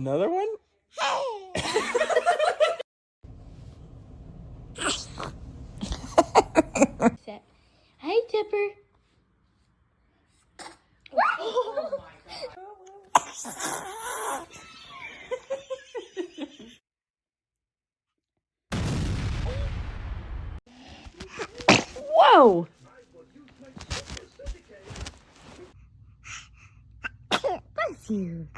Another one? Set. Hi, Tipper. Oh my God. Whoa! Bless you.